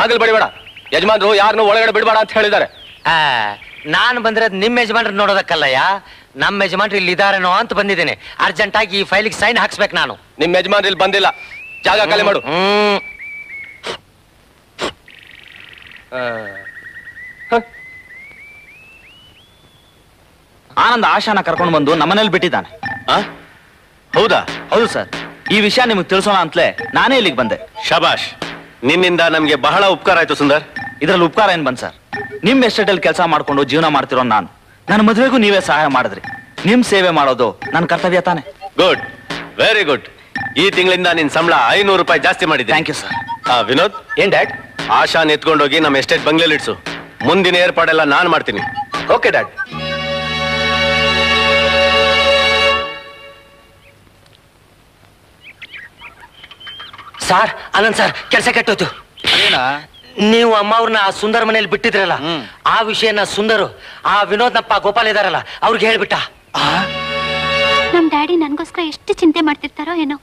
ಆಗಲ್ ಬಡಿಬೇಡ, ಯಜಮಾನ್ರು ಯಾರನ್ನು ಒಳಗಡೆ ಬಿಡಬೇಡ ಅಂತ ಹೇಳಿದ್ದಾರೆ. ನಾನು ಬಂದ್ರೆ ನಿಮ್ ಯಜಮಾನ್ರು ನೋಡೋದಕ್ಕಲ್ಲಯ್ಯ, ನಮ್ಮ ಯಜಮಾನ್ರು ಇಲ್ಲಿ ಇದಾರೇನೋ ಅಂತ ಬಂದಿದ್ದೇನೆ. ಅರ್ಜೆಂಟ್ ಆಗಿ ಈ ಫೈಲಿಗೆ ಸೈನ್ ಹಾಕ್ಸ್ಬೇಕು ನಾನು. ನಿಮ್ ಯಜಮಾನ್ರು ಇಲ್ಲಿ ಬಂದಿಲ್ಲ, ಜಾಗ ಖಾಲಿ ಮಾಡು. ಆನಂದ್ ಆಶಾನ ಕರ್ಕೊಂಡು ಬಂದು ನಮ್ಮನೇಲಿ ಬಿಟ್ಟಿದ್ದಾನೆ. ಹೌದಾ? ಹೌದು ಸರ್, ಈ ವಿಷಯ ನಿಮ್ಗೆ ತಿಳಿಸೋಣ ಅಂತಲೇ ನಾನೇ ಇಲ್ಲಿಗೆ ಬಂದೆ. ಶಬಾಷ್, ನಿನ್ನಿಂದ ನಮ್ಗೆ ಬಹಳ ಉಪಕಾರ ಆಯ್ತು ಸುಂದರ್. ಇದ್ರಲ್ಲಿ ಉಪಕಾರ ಏನ್ ಬಂದ್ ಸರ್? ನಿಮ್ ಎಸ್ಟೇಟ್ ಅಲ್ಲಿ ಕೆಲಸ ಮಾಡ್ಕೊಂಡು ಜೀವನ ಮಾಡ್ತಿರೋ ನಾನು, ನನ್ನ ಮದುವೆಗೂ ನೀವೇ ಸಹಾಯ ಮಾಡಿದ್ರಿ. ನಿಮ್ ಸೇವೆ ಮಾಡೋದು ನನ್ನ ಕರ್ತವ್ಯ ತಾನೆ. Good, very good. ಈ ತಿಂಗಳಿಂದ ನಿನ್ ಸಂಬಳ 500 ರೂಪಾಯಿ ಜಾಸ್ತಿ ಮಾಡಿದ್ದೆ. Thank you sir. ವಿನೋದ್, ಏನ್ ಡ್ಯಾಡ್? ಆಶಾನ್ ಎತ್ಕೊಂಡೋಗಿ ನಮ್ಮ ಎಸ್ಟೇಟ್ ಬಂಗ್ಲೆಲಿ ಇಡ್ಸು. ಮುಂದಿನ ಏರ್ಪಾಡೆಲ್ಲ ನಾನ್ ಮಾಡ್ತೀನಿ. Okay dad. Sir, Anand sir, ಕೆಲಸ ಕೆಟ್ಟೋಯ್ತು. ನೀವು ಅಮ್ಮ ಅವ್ರನ್ನ ಸುಂದರ್ ಮನೇಲಿ ಬಿಟ್ಟಿದ್ರಲ್ಲ, ಆ ವಿಷಯನ ಸುಂದರು ಆ ವಿನೋದ್ನಪ್ಪ ಗೋಪಾಲ್ ಇದಾರಲ್ಲ ಅವ್ರಿಗೆ ಹೇಳ್ಬಿಟ್ಟ. ನಮ್ ಡ್ಯಾಡಿ ನನ್ಗೋಸ್ಕರ ಎಷ್ಟು ಚಿಂತೆ ಮಾಡ್ತಿರ್ತಾರೋ ಏನೋ.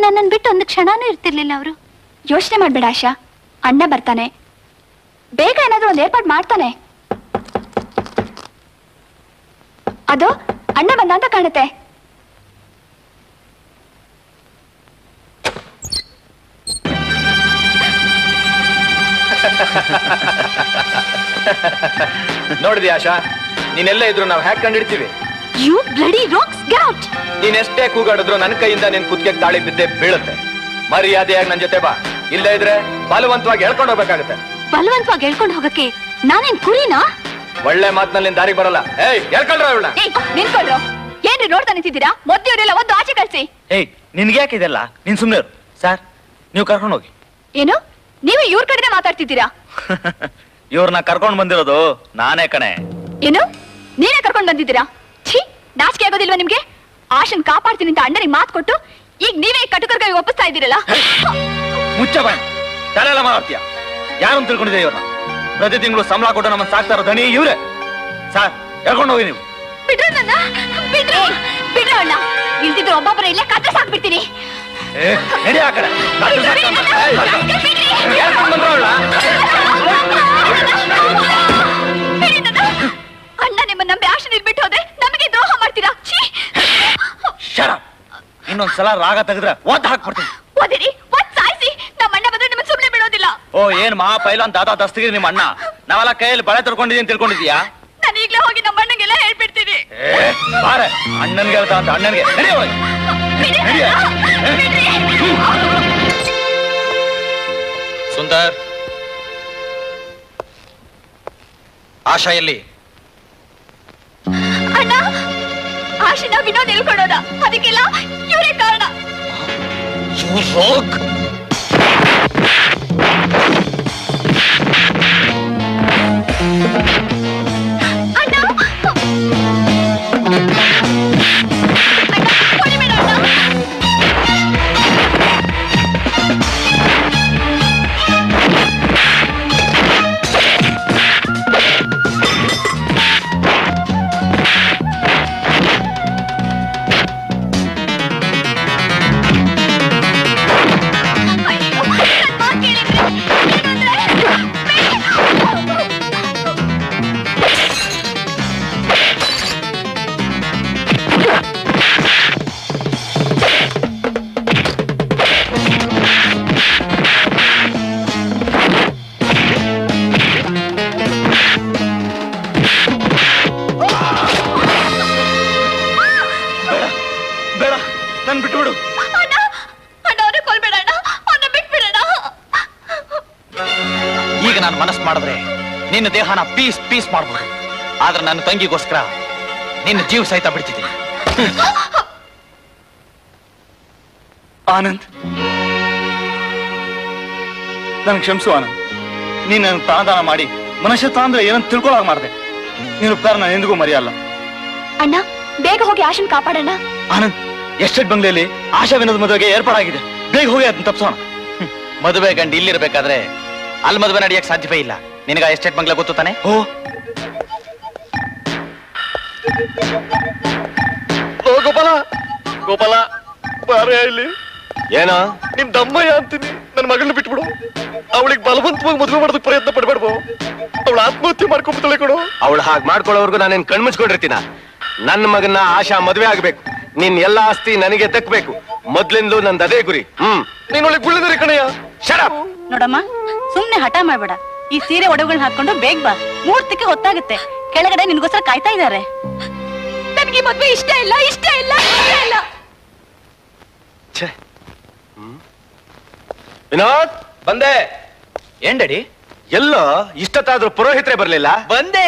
ನನ್ನನ್ ಬಿಟ್ಟು ಒಂದು ಕ್ಷಣನೂ ಇರ್ತಿರ್ಲಿಲ್ಲ ಅವರು. ಯೋಚನೆ ಮಾಡ್ಬೇಡ ಆಶಾ, ಅಣ್ಣ ಬರ್ತಾನೆ, ಬೇಗ ಏನಾದ್ರೂ ಒಂದು ಏರ್ಪಾಡು ಮಾಡ್ತಾನೆ. ಅದು ಅಣ್ಣ ಬಂದ ಅಂತ ಕಾಣುತ್ತೆ. ನೋಡಿದಿ ಆಶಾ, ನೀನೆಲ್ಲ ಇದ್ರು ನಾವು hack ಕಂಡಿಡ್ತೀವಿ. You bloody rocks, get out! ನೀನ್ ಎಷ್ಟೇ ಕೂಗಾಡಿದ್ರು ನನ್ನ ಕೈಯಿಂದ ನಿನ್ ಕುತ್ತಿಗೆ ತಾಳಿ ಬಿದ್ದೆ ಬೀಳುತ್ತೆ. ಮರ್ಯಾದೆಯಾಗಿ ನನ್ ಜೊತೆ ಬಾ, ಇಲ್ಲೇ ಇದ್ರೆ ಬಲವಂತವಾಗಿ ಹೇಳ್ಕೊಂಡು ಹೋಗ್ಬೇಕಾಗುತ್ತೆ. ಬಲವಂತವಾಗಿ ಹೇಳ್ಕೊಂಡು ಹೋಗಕ್ಕೆ ನಾನೇನ್ ಕುರಿನಾ? ಒಳ್ಳೆ ಮಾತಿನಲ್ಲಿ ದಾರಿ ಬರಲ್ಲ. ಏಯ್, ಹೇಳ್ಕೊಂಡ್ರ ಅವಳ ನಿನ್ಕೊಂಡ್ರು ಏನ್ರಿ ನೋಡ್ತಾ ನಿಂತಿದ್ದೀರಾ? ಮೊದ್ಲಿವ್ರೆಲ್ಲ ಒಂದು ಆಚೆ ಕಳ್ಸಿ. ಏಯ್, ನಿನ್ಗೆ ಯಾಕೆ ಇದೆಲ್ಲ? ನೀನ್ ಸುಮ್ನೆ ಇರು. ಸರ್, ನೀವು ಕರ್ಕೊಂಡು ಹೋಗಿ. ಏನು, ನೀವು ಇವ್ರ ಕಡೆನೇ ಮಾತಾಡ್ತಿದ್ದೀರಾ? ಇವ್ರನ್ನ ಕರ್ಕೊಂಡು ಬಂದಿರೋದು ನಾನೇ ಕಣೆ. ಏನು, ನೀನೇ ಕರ್ಕೊಂಡು ಬಂದಿದ್ದೀರಾ? ಛೀ, ನಾಚಿಕೆ ಆಗೋದಿಲ್ವಾ ನಿಮ್ಗೆ? ಆಶನ್ ಕಾಪಾಡ್ತೀನಿ ಅಂತ ಅಣ್ಣನಿಗೆ ಮಾತು ಕೊಟ್ಟು ಈಗ ನೀವೇ ಕಟುಕರ್ಗಾಗಿ ಒಪ್ಪಿಸ್ತಾ ಇದ್ದೀರಲ್ಲ. ಮುಚ್ಚ ಬಾಯ್, ತಲೆಲ್ಲ ಮಾತಾಡ್ತೀಯ. ಯಾರನ್ನು ತಿಳ್ಕೊಂಡಿದೆ ಇವ್ರನ್ನ? ಪ್ರತಿ ತಿಂಗಳು ಸಂಬಳ ಕೊಟ್ಟು ನಮ್ಮ ಸಾಕ್ತಾರ ಧನಿ ಇವ್ರೆ. ಸರ್, ಹೇಳ್ಕೊಂಡು ಹೋಗಿ ನೀವು. ಬಿಡ್ರಿ ನನ್ನ, ಬಿಡ್ರಿ, ಬಿಡ್ರಿ ಅಣ್ಣ. ಇಲ್ದಿದ್ರು ಒಬ್ಬೊಬ್ಬರ ಇಲ್ಲೇ ಕತ್ತೆ ಸಾಕ್ಬಿಡ್ತೀನಿ. ನಡಿ ಆ ಕಡೆ. ಅಣ್ಣ ನಿಮ್ಮ ನಂಬಿ ಆಶನ್ ಇಲ್ಬಿಟ್ಟು ಹೋದ್ರೆ ನಮಗೆ ದ್ರೋಹ ಮಾಡ್ತೀರಾ? ಇನ್ನೊಂದ್ಸಲ ರಾಗ ತೆಗೆದ್ರೆ ಒದ್ದು ಹಾಕ್ಬಿಡ್ತೀನಿ. ಓದಿರಿ, ಒದ್ ಸಾಯಿಸಿ. ನಮ್ಮ ಅಣ್ಣ ಬಂದ್ರೆ ನಿಮ್ಮನ್ನ ಸುಮ್ಮನೆ ಬಿಡೋದಿಲ್ಲ. ಓ, ಏನ್ ಮಹಾ ಪೈಲಾನ್ ದಾದಾ ದಸ್ತಗಿರಿ ನಿಮ್ಮ ಅಣ್ಣ? ನಾವೆಲ್ಲ ಕೈಯಲ್ಲಿ ಬಳೆ ತರ್ಕೊಂಡಿದೀನಿ ತಿಳ್ಕೊಂಡಿದ್ಯಾ? ನಾನು ಈಗ್ಲೇ ಹೋಗಿ ನಮ್ಮ ಅಣ್ಣಗೆಲ್ಲ ಹೇಳ್ಬಿಡ್ತೀನಿ. ಬಾರೆ, ಅಣ್ಣನ್ಗೆ ಹೇಳ್ತಾ ಅಂತ ಅಣ್ಣನ್ಗೆ. ಸುಂದರ್, ಆಶಾ ಎಲ್ಲಿ? ಅಣ್ಣ, ಆಶಿನ ವಿನೋದ್ ಹೇಳ್ಕೊಡೋದ, ಅದಕ್ಕೆಲ್ಲ ಇವರೇ ಕಾರಣ. ನಿನ್ನ ದೇಹನ ಪೀಸ್ ಪೀಸ್ ಮಾಡಬಹುದು, ಆದ್ರೆ ನನ್ನ ತಂಗಿಗೋಸ್ಕರ ನಿನ್ನ ಜೀವ ಸಹಿತ ಬಿಡ್ತಿದ್ದೀನಿ. ಆನಂದ್, ನನ್ ಕ್ಷಮಿಸು ಆನಂದ್. ನೀನ್ ನನ್ನ ಪ್ರಾಣದಾನ ಮಾಡಿ ಮನುಷ್ಯತ್ವ ಅಂದ್ರೆ ಏನಂತ ತಿಳ್ಕೊಳಾಗ ಮಾಡಿದೆ. ನೀನು ಉಪಕಾರ ನಾನು ಎಂದಿಗೂ ಮರೆಯಲ್ಲ. ಅಣ್ಣ, ಬೇಗ ಹೋಗಿ ಆಶನ್ ಕಾಪಾಡೋಣ. ಆನಂದ್, ಎಸ್ಟೇಟ್ ಬಂಗ್ಲೆಯಲ್ಲಿ ಆಶಾ ವಿನೋದ್ ಮದುವೆಗೆ ಏರ್ಪಾಡಾಗಿದೆ. ಬೇಗ ಹೋಗಿ ಅದನ್ನ ತಪ್ಸೋಣ. ಮದುವೆ ಗಂಡು ಇಲ್ಲಿರ್ಬೇಕಾದ್ರೆ ಅಲ್ಲಿ ಮದುವೆ ನಡೆಯಕ್ಕೆ ಸಾಧ್ಯವೇ ಇಲ್ಲ. ನಿನಗ ಎಸ್ಟೇಟ್ ಬಂಗ್ಲೆ ಗೊತ್ತು ತಾನೆ? ಓ ಗೋಪಾಲ, ಗೋಪಾಲ, ಬಾರೇ ಇಲ್ಲಿ ಏನೋ ನಿಮ್ ದಮ್ಮಯ್ಯ ಅಂತೀನಿ ನನ್ನ ಮಗಳನ್ನ ಬಿಟ್ಬಿಡು. ಅವಳಿಗೆ ಬಲವಂತವಾಗಿ ಮದುವೆ ಮಾಡೋದಕ್ಕೆ ಪ್ರಯತ್ನ ಪಡ್ಬೇಡ್ಬೋ. ಅವಳು ಆತ್ಮಹತ್ಯೆ ಮಾಡ್ಕೊಂಡ್ಬಿಡ್ತಾಳೆ ಕೊಡು. ಅವಳು ಹಾಗೆ ಮಾಡ್ಕೊಳ್ಳೋವರೆಗೂ ನಾನೇನ್ ಕಣ್ಮುಚ್ಕೊಂಡಿರ್ತೀನ. ನನ್ನ ಮಗನ್ನ ಆಶಾ ಮದುವೆ ಆಗ್ಬೇಕು. ನಿನ್ ಎಲ್ಲಾ ಆಸ್ತಿ ನನಗೆ ದಕ್ಬೇಕು. ಮೊದ್ಲಿಂದಲೂ ನಂದು ಅದೇ ಗುರಿ. ನೀನ್ ಒಳ್ಳೆ ಗುಳ್ಳಿದರಿ ಕಣಯ್ಯ. ಶರಪ್ ನೋಡಮ್ಮ, ಸುಮ್ನೆ ಹಠ ಮಾಡ್ಬೇಡ. ಈ ಸೀರೆ ಒಡವೆಗಳನ್ನ ಹಾಕೊಂಡು ಬೇಗ ಬಾ. ಮೂರ್ತಿಗೆ ಹೊತ್ತಾಗುತ್ತೆ. ಕೆಳಗಡೆ ನಿನ್ಗೋಸ್ಕರ ಕಾಯ್ತಾ ಇದ್ದಾರೆ. ನನಗೆ ಮದ್ವೆ ಇಷ್ಟ ಇಲ್ಲ, ಇಷ್ಟ ಇಲ್ಲ, ಇಷ್ಟ ಇಲ್ಲ. ವಿನೋದ್ ಬಂದೆ. ಏನ್ ಡ್ಯಾಡಿ ಎಲ್ಲೋ ಇಷ್ಟತ್ತಾದ್ರೂ ಪುರೋಹಿತರೇ ಬರ್ಲಿಲ್ಲ? ಬಂದೆ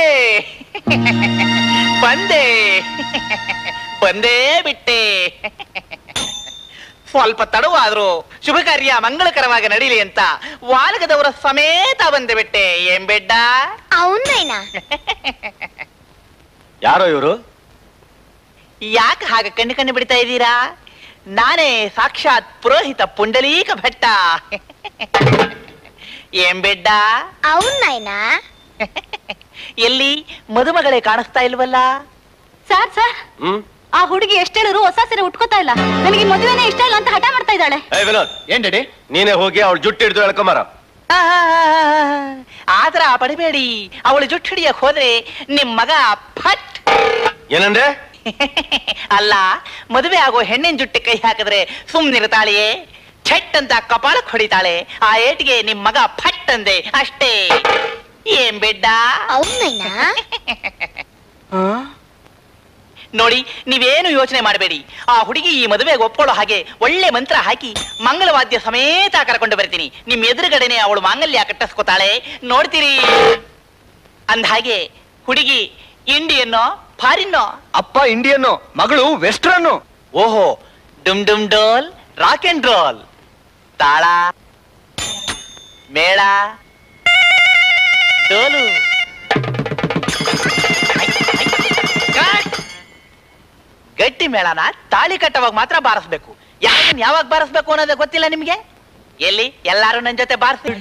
ಬಂದೆ ಬಂದೇ ಬಿಟ್ಟೆ. ಸ್ವಲ್ಪ ತಡವಾದ್ರು ಶುಭ ಕಾರ್ಯ ಮಂಗಳಕರವಾಗಿ ನಡೀಲಿ ಅಂತ ವಾಲಗದವರ ಸಮೇತ ಬಂದೆ ಬಿಟ್ಟೆ. ಏನ್ ಬೆಡ್ಡ ಅವನೇನಾ? ಯಾರೋ ಇವರು? ಯಾಕೆ ಹಾಗೆ ಕಣ್ಣು ಬಿಡ್ತಾ ಇದ್ದೀರಾ? ನಾನೇ ಸಾಕ್ಷಾತ್ ಪುರೋಹಿತ ಪುಂಡಲೀಕ ಭಟ್ಟ. ಏನ್ ಬೆಡ್ಡ ಅವನೇನಾ? ಎಲ್ಲಿ ಮದುಮಗಳೇ ಕಾಣಿಸ್ತಾ ಇಲ್ವಲ್ಲ? ಸರ್ ಸರ್, ಆ ಹುಡುಗಿ ಎಷ್ಟ್ ಹೇಳಿದ್ರು ಹೊಸ ಸೀರೆ ಉಟ್ಕೋತಾ ಇಲ್ಲ. ನನಗೆ ಮದುವೆನೇ ಇಷ್ಟ ಇಲ್ಲ ಅಂತ ಹಠ ಮಾಡ್ತಾ ಇದ್ದಾಳೆ. ವಿನೋದ್ ಏನ್ ಡ್ಯಾಡಿ? ನೀನೇ ಹೋಗಿ ಅವಳು ಜುಟ್ಟು ಹಿಡಿದು ಎಳ್ಕೊಂಬಾರ. ಆದ್ರ ಪಡಿಬೇಡಿ. ಅವಳು ಜುಟ್ಟು ಹಿಡಿಯಕ್ ಹೋದ್ರೆ ನಿಮ್ ಮಗ ಫಟ್. ಏನಂದ್ರೆ? ಅಲ್ಲ, ಮದುವೆ ಆಗೋ ಹೆಣ್ಣಿನ ಜುಟ್ಟಿ ಕೈ ಹಾಕಿದ್ರೆ ಸುಮ್ನಿರ್ತಾಳೆಯೇ? ಛಟ್ ಅಂತ ಕಪಾಲಕ್ ಹೊಡಿತಾಳೆ. ಆ ಏಟಿಗೆ ನಿಮ್ ಮಗ ಫಟ್ ಅಂದೆ ಅಷ್ಟೇ. ಏನ್ ಬೆಡ್ಡ ಅವನೇನಾ? ನೋಡಿ, ನೀವೇನು ಯೋಚನೆ ಮಾಡಬೇಡಿ. ಆ ಹುಡುಗಿ ಈ ಮದುವೆಗೆ ಒಪ್ಕೊಳ್ಳೋ ಹಾಗೆ ಒಳ್ಳೆ ಮಂತ್ರ ಹಾಕಿ ಮಂಗಳವಾದ್ಯ ಸಮೇತ ಕರ್ಕೊಂಡು ಬರ್ತೀನಿ. ನಿಮ್ ಎದುರುಗಡೆನೆ ಅವಳು ಮಾಂಗಲ್ಯ ಕಟ್ಟಿಸ್ಕೊತಾಳೆ, ನೋಡ್ತೀರಿ. ಅಂದ ಹಾಗೆ ಹುಡುಗಿ ಇಂಡಿಯನ್ನೋ ಫಾರಿನ್ನೋ? ಅಪ್ಪ ಇಂಡಿಯನ್ನು, ಮಗಳು ವೆಸ್ಟರ್ನ್. ಓಹೋ, ಡುಮ್ ಡುಮ್ ಡೋಲ್, ರಾಕ್ ಅಂಡ್ ರೋಲ್, ತಾಳ ಮೇಳ ಡೋಲು. ಗಟ್ಟಿ ಮೇಳನ ತಾಳಿ ಕಟ್ಟವಾಗ ಮಾತ್ರ ಬಾರಿಸ್ಬೇಕು. ಯಾವಾಗ ಬಾರಿಸ್ಬೇಕು ಅನ್ನೋದೇ ಗೊತ್ತಿಲ್ಲ ನಿಮ್ಗೆ? ಎಲ್ಲಿ ಎಲ್ಲಾರು ನನ್ ಜೊತೆ ಬಾರಿಸಿ.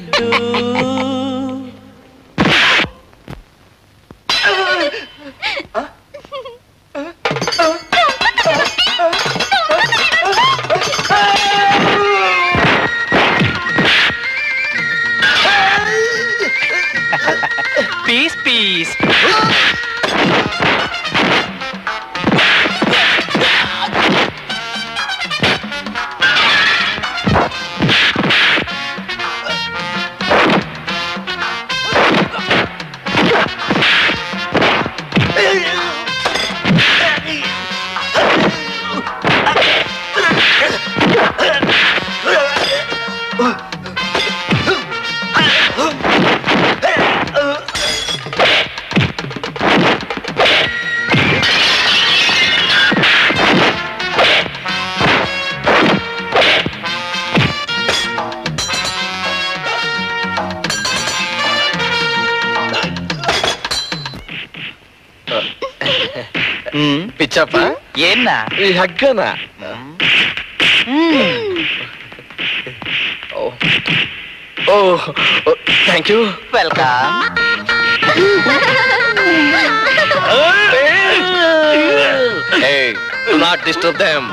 Piece piece. ಪಿಚ್ಚಪ್ಪ, ಏನ್ನ ಈ ಹಗ್ಗನ thank you. Welcome. Hey, do not disturb them.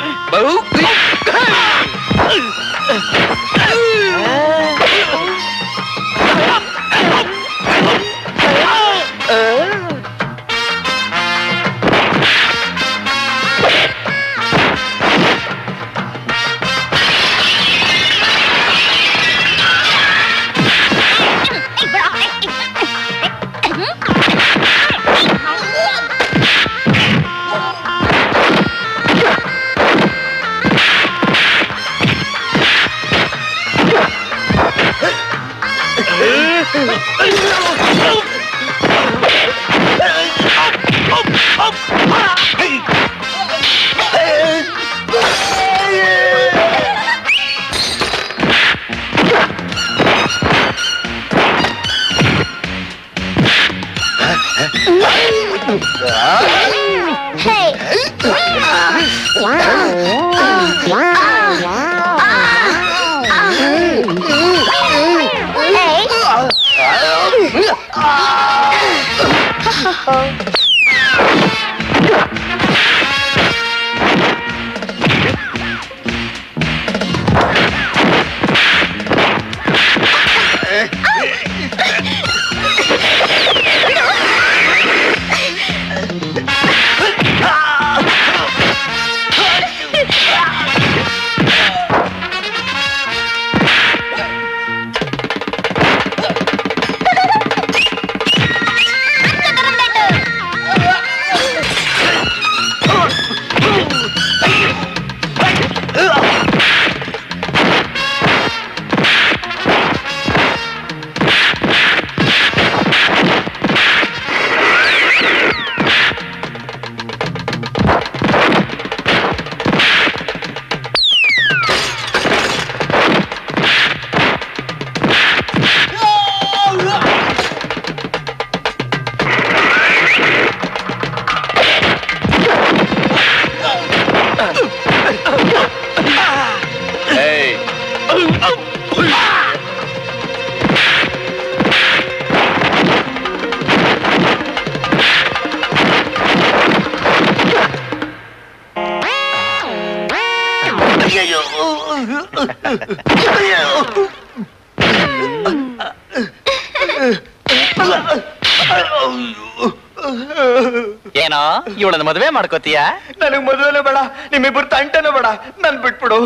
ಏನೋ ಇವಳನ್ನ ಮದುವೆ ಮಾಡ್ಕೋತೀಯ? ನನಗ್ ಮದುವೆನೂ ಬೇಡ, ನಿಮ್ಮಿಬ್ಬರು ತಂಟನೂ ಬೇಡ, ನನ್ ಬಿಟ್ಬಿಡು.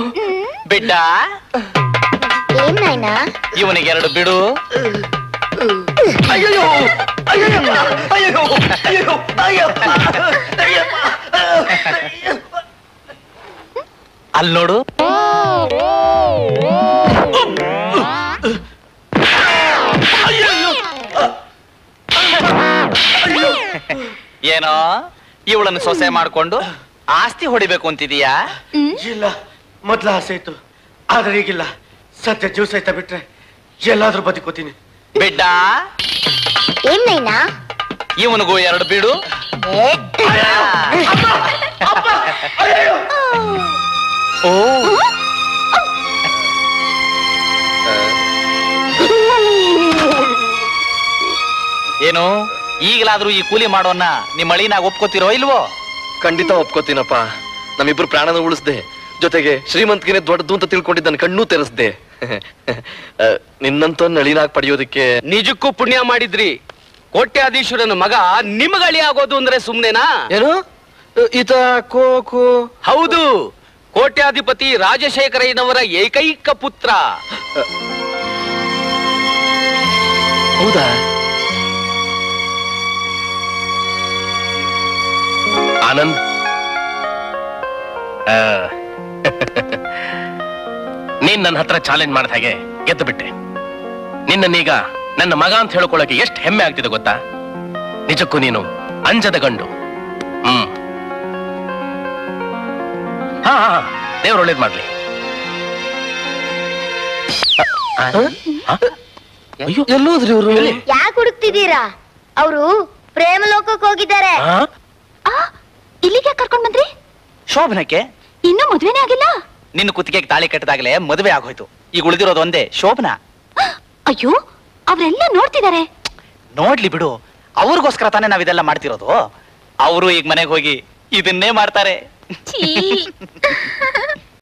ಬಿಡ್ಡ ಇವನಿಗೆ 2 ಬಿಡು. ಅಯ್ಯೋ ಅಯ್ಯೋ ಅಯ್ಯೋ ಅಯ್ಯೋ ಅಯ್ಯೋ ಅಲ್ಲಿ ನೋಡು. ಏನೋ ಇವಳನ್ನು ಸೊಸೆ ಮಾಡ್ಕೊಂಡು ಆಸ್ತಿ ಹೊಡಿಬೇಕು ಅಂತಿದೀಯಾ? ಇಲ್ಲ, ಮೊದ್ಲ ಆಸೆ ಇತ್ತು, ಆದ್ರೆ ಈಗಿಲ್ಲ. ಸತ್ಯ ಜೀವ ಸಹಿತ ಬಿಟ್ರೆ ಎಲ್ಲಾದ್ರೂ ಬದುಕೋತೀನಿ. ಬಿಡ್ಡ ಇವನಿಗೂ 2 ಬಿಡು. ಓ ಏನು ಈಗಲಾದ್ರೂ ಈ ಕೂಲಿ ಮಾಡೋನ್ನ ನಿಮ್ಮ ಅಳಿನಾಗ ಒಪ್ಕೋತಿರೋ ಇಲ್ವೋ? ಖಂಡಿತ ಒಪ್ಕೋತೀನಪ್ಪ. ನಮ್ಮಿಬ್ರು ಪ್ರಾಣನ ಉಳಿಸ್ದೆ, ಜೊತೆಗೆ ಶ್ರೀಮಂತಿಗೆ ದೊಡ್ಡದು ಅಂತ ತಿಳ್ಕೊಂಡಿದ್ದ ನನ್ನ ಕಣ್ಣು ತೆರೆಸ್ದೆ. ನಿನ್ನಂತ ನಳಿನಾಗ್ ಪಡೆಯೋದಕ್ಕೆ ನಿಜಕ್ಕೂ ಪುಣ್ಯ ಮಾಡಿದ್ರಿ. ಕೋಟ್ಯಾಧೀಶ್ವರನ ಮಗ ನಿಮಗಳಿ ಆಗೋದು ಅಂದ್ರೆ ಸುಮ್ನೆನಾ? ಏನು ಈತ ಕೋಕು? ಹೌದು, ಕೋಟ್ಯಾಧಿಪತಿ ರಾಜಶೇಖರಯ್ಯನವರ ಏಕೈಕ ಪುತ್ರ. ಹೌದಾ? ಆನಂದ್, ನೀನ್ ನನ್ನ ಹತ್ರ ಚಾಲೆಂಜ್ ಮಾಡಿದ ಹಾಗೆ ಗೆದ್ದು ಬಿಟ್ಟೆ. ನಿನ್ನನ್ನೀಗ ನನ್ನ ಮಗ ಅಂತ ಹೇಳ್ಕೊಳ್ಳೋಕೆ ಎಷ್ಟು ಹೆಮ್ಮೆ ಆಗ್ತಿದೆ ಗೊತ್ತಾ? ನಿಜಕ್ಕೂ ನೀನು ಅಂಜದ ಗಂಡು. ಹಾ ಹಾ, ದೇವ್ರು ಒಳ್ಳೇದ್ ಮಾಡ್ಲಿ. ಎಲ್ಲೋದ್ರಿ ಇವರು? ಯಾಕೆ ಹುಡುಕ್ತಿದ್ದೀರಾ? ಅವರು ಪ್ರೇಮ ಲೋಕಕ್ಕೆ ಹೋಗಿದ್ದಾರೆ. ಇಲ್ಲಿಗೆ ಕರ್ಕೊಂಡ್ ಬಂದ್ರಿ? ಶೋಭನಕ್ಕೆ ಇನ್ನೂ ಮದ್ವೆನೇ ಆಗಿಲ್ಲ? ನಿನ್ನ ಕುತ್ತಿಗೆಗೆ ತಾಳಿ ಕಟ್ಟಿದಾಗಲೇ ಮದುವೆ ಆಗೋಯ್ತು. ಈಗ ಉಳಿದಿರೋದು ಒಂದೇ ಶೋಭನಾ. ಅಯ್ಯೋ, ಅವರೆಲ್ಲ ನೋಡ್ತಿದ್ದಾರೆ. ನೋಡ್ಲಿ ಬಿಡು, ಅವ್ರಿಗೋಸ್ಕರ ತಾನೇ ನಾವಿದೆಲ್ಲ ಮಾಡ್ತಿರೋದು. ಅವರು ಈಗ ಮನೆಗೆ ಹೋಗಿ ಇದನ್ನೇ ಮಾಡ್ತಾರೆ.